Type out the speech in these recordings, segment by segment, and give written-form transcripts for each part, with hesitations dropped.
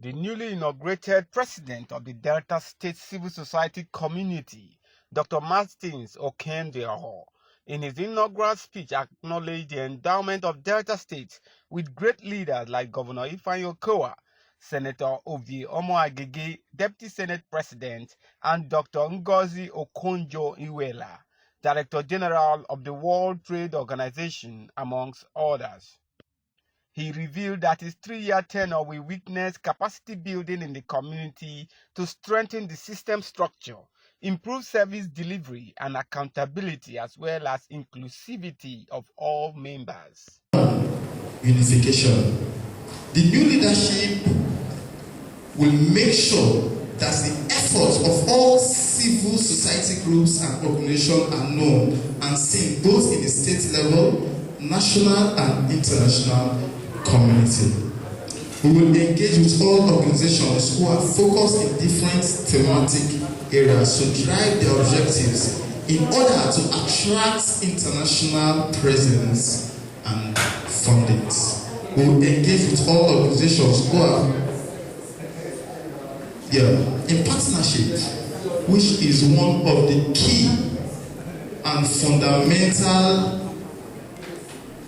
The newly inaugurated president of the Delta State Civil Society Community, Dr. Martins Okedienhon, in his inaugural speech acknowledged the endowment of Delta State with great leaders like Governor Ifeanyi Okowa, Senator Ovie Omo Agege, Deputy Senate President, and Dr. Ngozi Okonjo-Iweala, Director General of the World Trade Organization, amongst others. He revealed that his 3-year tenure will witness capacity building in the community to strengthen the system structure, improve service delivery and accountability, as well as inclusivity of all members. Unification. The new leadership will make sure that the efforts of all civil society groups and organizations are known and seen both in the state level, national and international community. We will engage with all organizations who are focused in different thematic areas to drive their objectives in order to attract international presence and fundings. We will engage with all organizations who are in partnership, which is one of the key and fundamental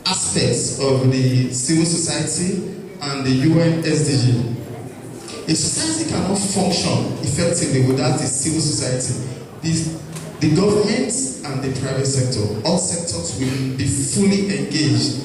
aspects of the civil society and the UN SDG. A society cannot function effectively without the civil society. The government and the private sector, all sectors will be fully engaged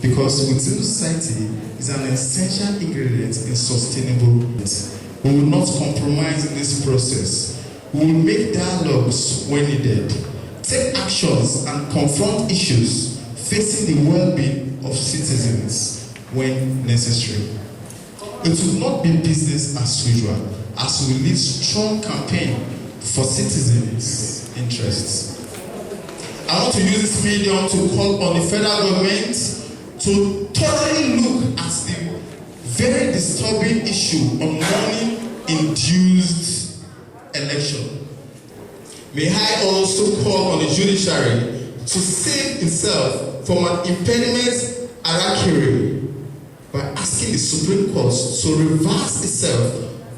because civil society is an essential ingredient in sustainable growth. We will not compromise in this process. We will make dialogues when needed, take actions and confront issues facing the well-being of citizens when necessary. It will not be business as usual, as we lead strong campaign for citizens' interests. I want to use this medium to call on the federal government to thoroughly look at the very disturbing issue of money-induced election. May I also call on the judiciary to save itself from an impediment hierarchy by asking the Supreme Court to reverse itself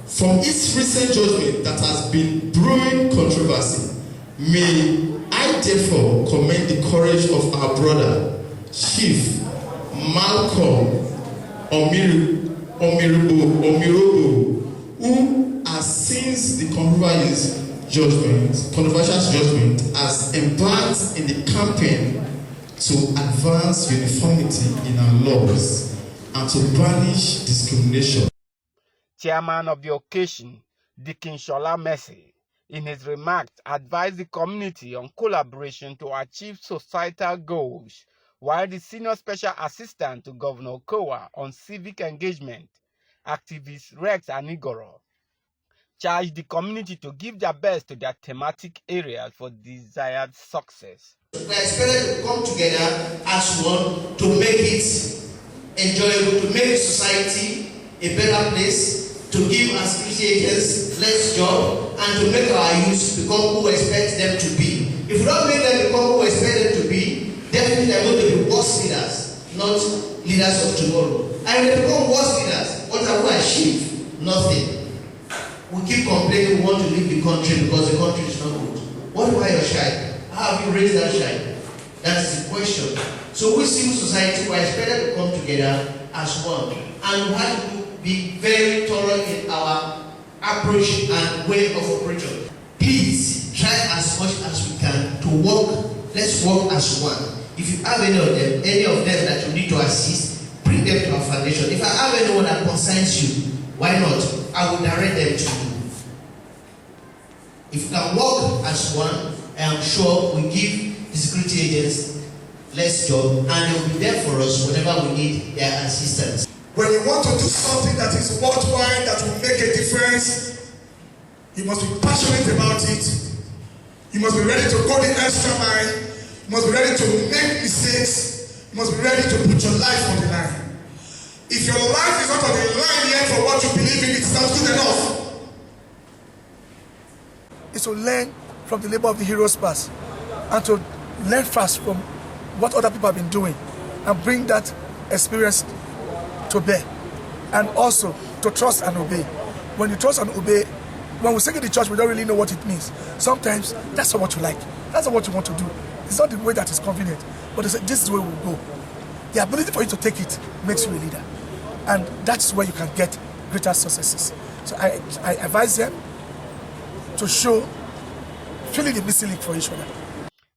from its recent judgment that has been brewing controversy. May I therefore commend the courage of our brother, Chief Malcolm Omirobo, who has since the controversial judgment has embarked in the campaign to advance uniformity in our laws and to banish discrimination. Chairman of the occasion, Dikin Shola Mercy, in his remarks, advised the community on collaboration to achieve societal goals, while the Senior Special Assistant to Governor Okowa on civic engagement, activist Rex Anigoro, charged the community to give their best to their thematic areas for desired success. We are expected to come together as one to make it enjoyable, to make society a better place, to give our security agents less job, and to make our youth become who we expect them to be. If we don't make them become who we expect them to be, definitely they are going to be worse leaders, not leaders of tomorrow. And if they become worse leaders, what have we achieved? Nothing. We keep complaining we want to leave the country because the country is not good. What about your child? How have you raised that child? That's the question. So we civil society were expected to come together as one, and we have to be very thorough in our approach and way of operation. Please try as much as we can to work. Let's work as one. If you have any of them that you need to assist, bring them to our foundation. If I have anyone that concerns you, why not? I will direct them to you. If we can work as one, I am sure we give the security agents less job, and they will be there for us whenever we need their assistance. When you want to do something that is worthwhile, that will make a difference, you must be passionate about it. You must be ready to go the extra mile. You must be ready to make mistakes. You must be ready to put your life on the line. If your life is not on the line yet for what you believe in, it's not good enough. It's to learn from the labor of the heroes past and to learn fast from what other people have been doing and bring that experience to bear. and also to trust and obey. When you trust and obey, when we sing in the church, we don't really know what it means. Sometimes that's not what you like. That's not what you want to do. It's not the way that is convenient. But they say, this is the way we'll go. The ability for you to take it makes you a leader. And that's where you can get greater successes. So I advise them to show filling the missing link for each other.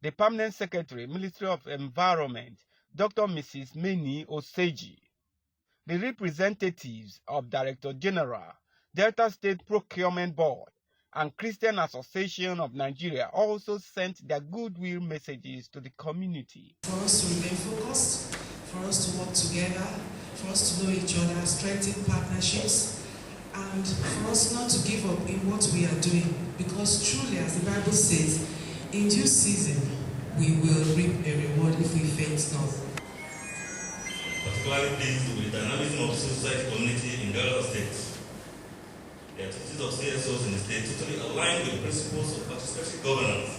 The Permanent Secretary, Ministry of Environment, Dr. Mrs. Meni Oseji, the representatives of Director General, Delta State Procurement Board, and Christian Association of Nigeria also sent their goodwill messages to the community. For us to remain focused, for us to work together, for us to know each other, strengthen partnerships, and for us not to give up in what we are doing, because truly, as the Bible says, in due season, we will reap a reward if we faint not. Particularly pleased with the dynamism of the civil society community in Delta State. The activities of CSOs in the state totally align with the principles of participatory governance,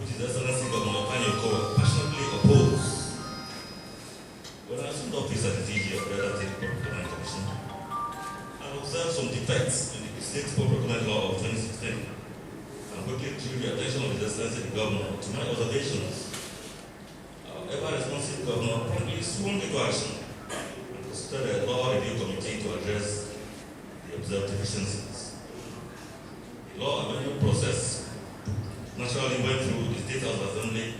which His Excellency Governor Ifeanyi Okowa passionately opposed. When I assumed office at the DG of Delta State Procurement Commission, I observed some defects in the state procurement law of 2016, and quickly drew the attention of His Excellency the Governor to my observations. Our ever-responsive Governor promptly swung into action and constituted a law review committee to address the observed deficiencies. The law amendment process naturally went through the State House Assembly,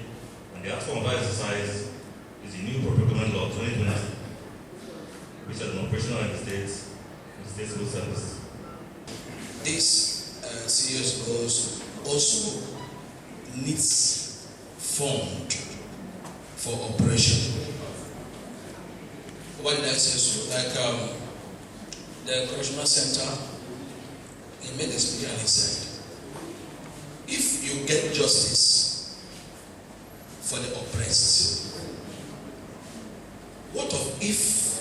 and the outcome of that exercise is the new procurement law 2020, which has been operational in the states and state civil service. This CSOs also needs fund for operation. What did I say? So, like the correctional center, he made this clear and he said, if you get justice for the oppressed, what of if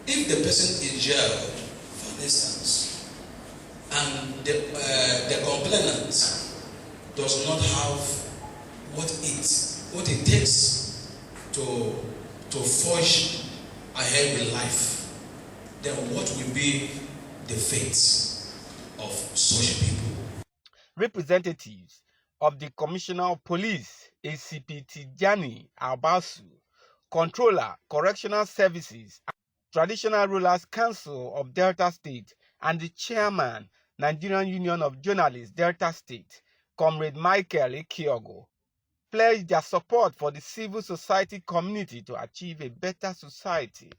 the person is jailed, for instance, and the complainant does not have what it takes to forge ahead with life, then what will be the fate of such people? Representatives of the Commissioner of Police, ACP Tijani Albasu, Controller, Correctional Services, Traditional Rulers Council of Delta State, and the Chairman, Nigerian Union of Journalists, Delta State, Comrade Michael Ekiogo, pledged their support for the civil society community to achieve a better society.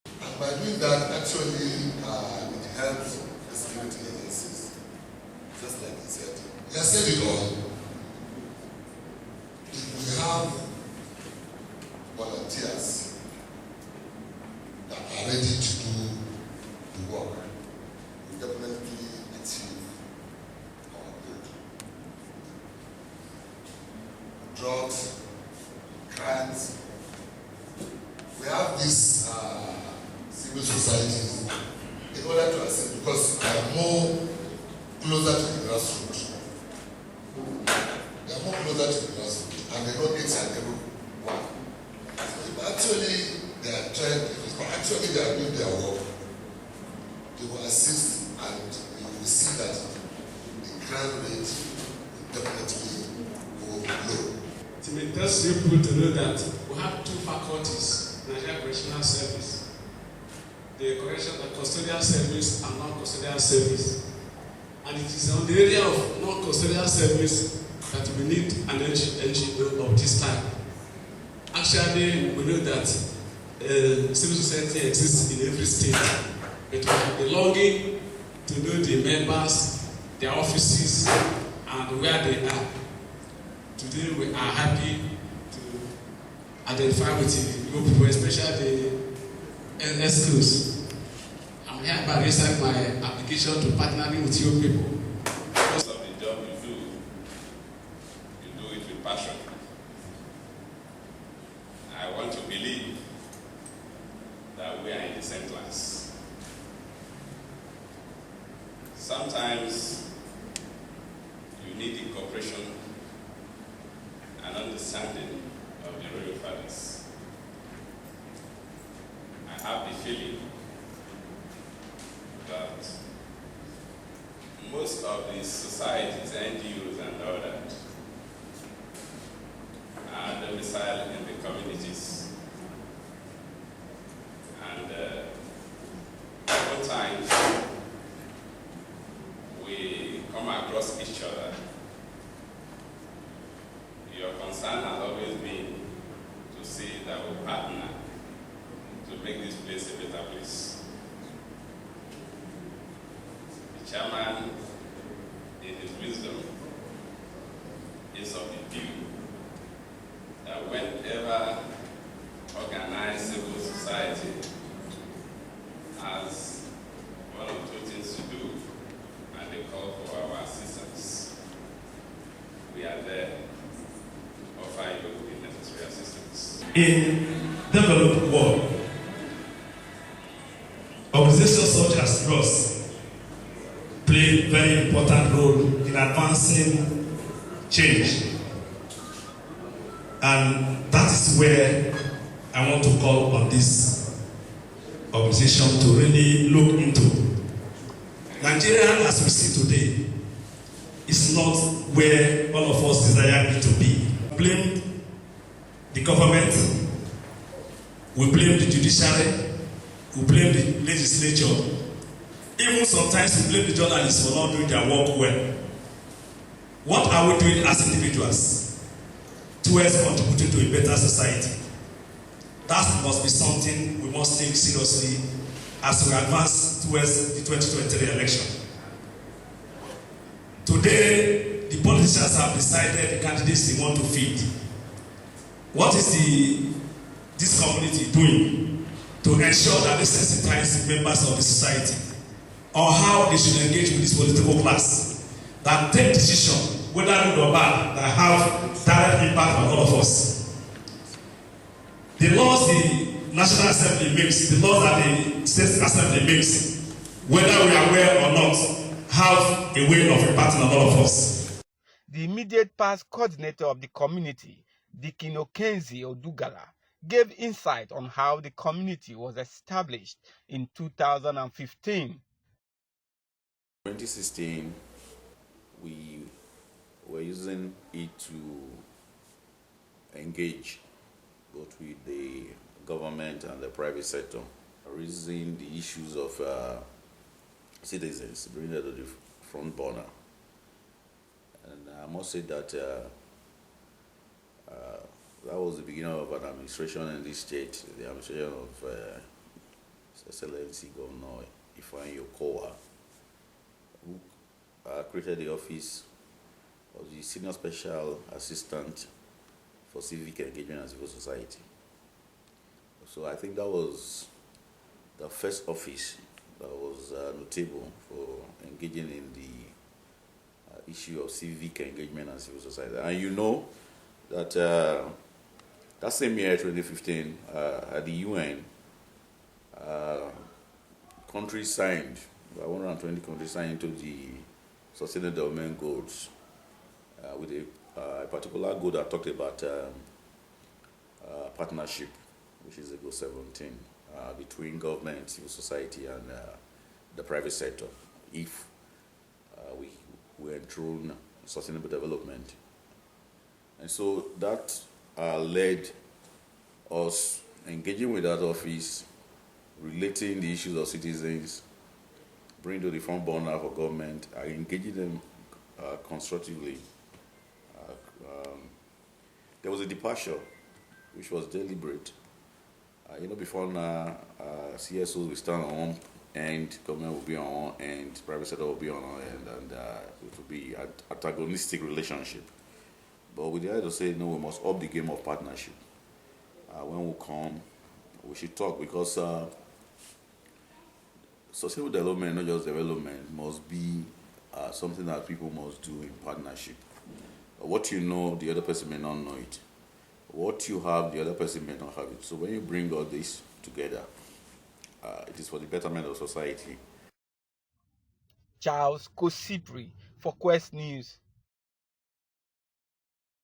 And by doing that, actually, it helps the security agencies, just like he said. He has said it all. If we have volunteers that are ready to do the work, we definitely achieve our goal. Drugs, crimes, we have this civil societies in order to assist, because they are more closer to the grassroots. They are more closer to the grassroots, and they know each and every one. If actually they are trying, actually they are doing their work, they will assist, and you will see that the crime rate will definitely go low. It tells people to know that we have two faculties, Nigerian Correctional Service, the custodial service and non-custodial service. And it is on the area of non-custodial service that we need an NGO of this time. Actually, we know that civil society exists in every state. But we have the longing to know the members, their offices, and where they are. Today we are happy to identify with you people, especially the SQs. I'm hereby resend my application to partnering with you people. Most of the job you do it with passion. I want to believe that we are in the same class. Sometimes you need the cooperation and understanding of the royal fathers. I have the feeling of the societies, NGOs and all that, are domiciled in the communities. And oftentimes, we come across each other. Your concern has always been to see that we partner to make this place a better place. The chairman, in his wisdom, is of the view that whenever organized civil society has one or two things to do and they call for our assistance, we are there to offer you the necessary assistance. In developed world, organizations such as yours play a very important role in advancing change. And that is where I want to call on this organization to really look into. Nigeria, as we see today, is not where all of us desire it to be. We blame the government, we blame the judiciary, we blame the legislature, even sometimes we blame the journalists for not doing their work well. What are we doing as individuals towards contributing to a better society? That must be something we must take seriously as we advance towards the 2023 election. Today, the politicians have decided the candidates they want to feed. What is this community doing to ensure that they sensitize members of the society on how they should engage with this political class that take decisions, whether good or bad, that have direct impact on all of us? The laws the National Assembly makes, the laws that the State Assembly makes, whether we are aware or not, have a way of impacting on all of us. The immediate past coordinator of the community, Dikin Okenzi Odugala, gave insight on how the community was established in 2015. 2016, we were using it to engage both with the government and the private sector, raising the issues of citizens, bringing them to the front burner. And I must say that that was the beginning of an administration in this state, the administration of His Excellency Governor Ifeanyi Okowa, who created the office of the Senior Special Assistant for Civic Engagement and Civil Society. So I think that was the first office that was notable for engaging in the issue of civic engagement and civil society. And you know that that same year, 2015, at the UN, countries signed, 120 countries signed into the Sustainable Development Goals with a particular goal that talked about partnership, which is the goal 17, between government, civil society, and the private sector, if we enthrone sustainable development. And so that led us engaging with that office, relating the issues of citizens, bringing to the front burner for government, engaging them constructively. There was a departure, which was deliberate. Before now, CSOs will stand on one end, government will be on one end, private sector will be on one end, and it will be an antagonistic relationship. But we decided to say, no, we must up the game of partnership. When we come, we should talk, because sustainable development, not just development, must be something that people must do in partnership. What you know, the other person may not know it. What you have, the other person may not have it. So when you bring all this together, it is for the betterment of society. Charles Kosipre for Quest News.